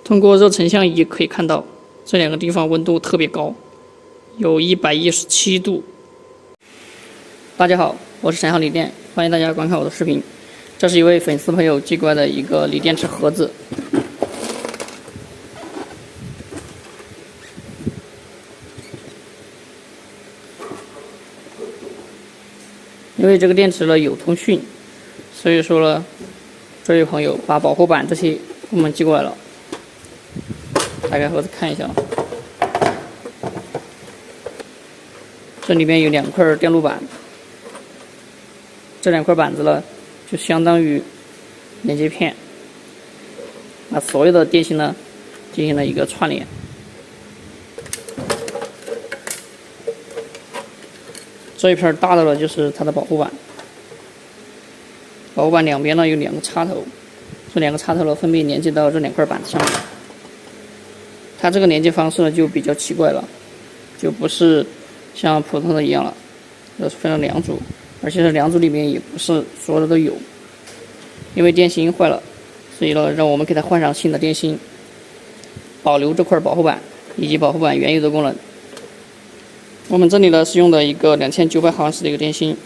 通过热成像仪可以看到，这两个地方温度特别高，有117度。大家好，我是陈浩锂电，欢迎大家观看我的视频。这是一位粉丝朋友寄过来的一个锂电池盒子。因为这个电池呢有通讯，所以说呢，这位朋友把保护板这些给我们寄过来了。打开盒子看一下，这里面有2块电路板，这2块板子呢就相当于连接片，把所有的电芯呢进行了一个串联。这一片大的呢就是它的保护板，保护板两边呢有2个插头，这2个插头呢分别连接到这2块板子上面。它这个连接方式呢就比较奇怪了，就不是像普通的一样了，是分成2组，而且这2组里面也不是所有的都有，因为电芯坏了，所以呢让我们给它换上新的电芯，保留这块保护板以及保护板原有的功能。我们这里呢是用的一个2900毫安时的一个电芯，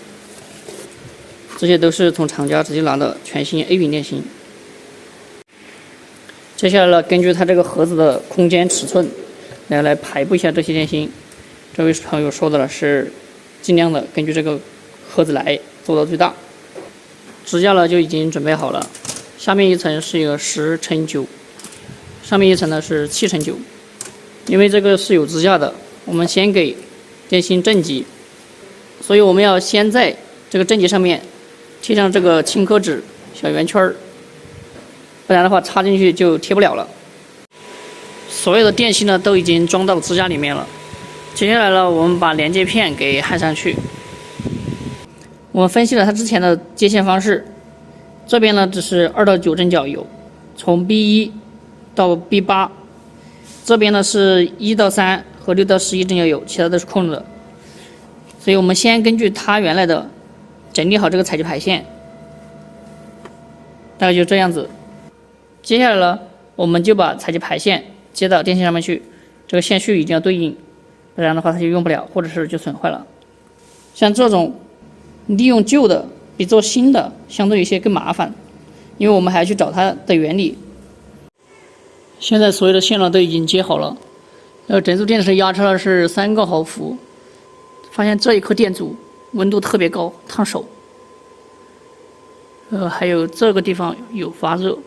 这些都是从厂家直接拿的全新 A 云电芯。接下来呢，根据它这个盒子的空间尺寸来排布一下这些电芯。这位朋友说的呢是尽量的根据这个盒子来做到最大。支架呢就已经准备好了，下面一层是一个10×9，上面一层呢是7×9。因为这个是有支架的，我们先给电芯正极，所以我们要先在这个正极上面贴上这个轻颗纸小圆圈儿，不然的话插进去就贴不了了。所有的电芯呢都已经装到支架里面了，接下来呢我们把连接片给焊上去。我们分析了它之前的接线方式，这边呢只是2到9针脚有，从 B1 到 B8， 这边呢是1到3和6到11针脚有，其他都是空的。所以我们先根据它原来的整理好这个采集排线，大概就这样子。接下来呢，我们就把采集排线接到电线上面去，这个线序一定要对应，不然的话它就用不了，或者是就损坏了。像这种利用旧的比做新的相对有些更麻烦，因为我们还要去找它的原理。现在所有的线呢都已经接好了，整组电池压车呢是3个毫伏，发现这一颗电阻温度特别高，烫手。还有这个地方有发热。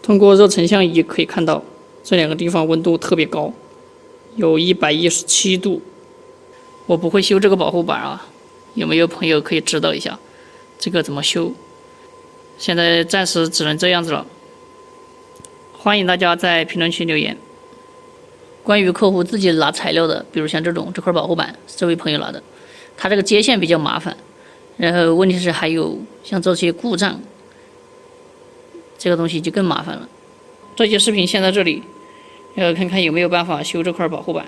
通过热成像仪可以看到，这2个地方温度特别高，有117度。我不会修这个保护板啊，有没有朋友可以指导一下这个怎么修？现在暂时只能这样子了。欢迎大家在评论区留言。关于客户自己拿材料的，比如像这块保护板是这位朋友拿的，他这个接线比较麻烦，然后问题是还有像这些故障，这个东西就更麻烦了。这期视频先到这里，看看有没有办法修这块保护板。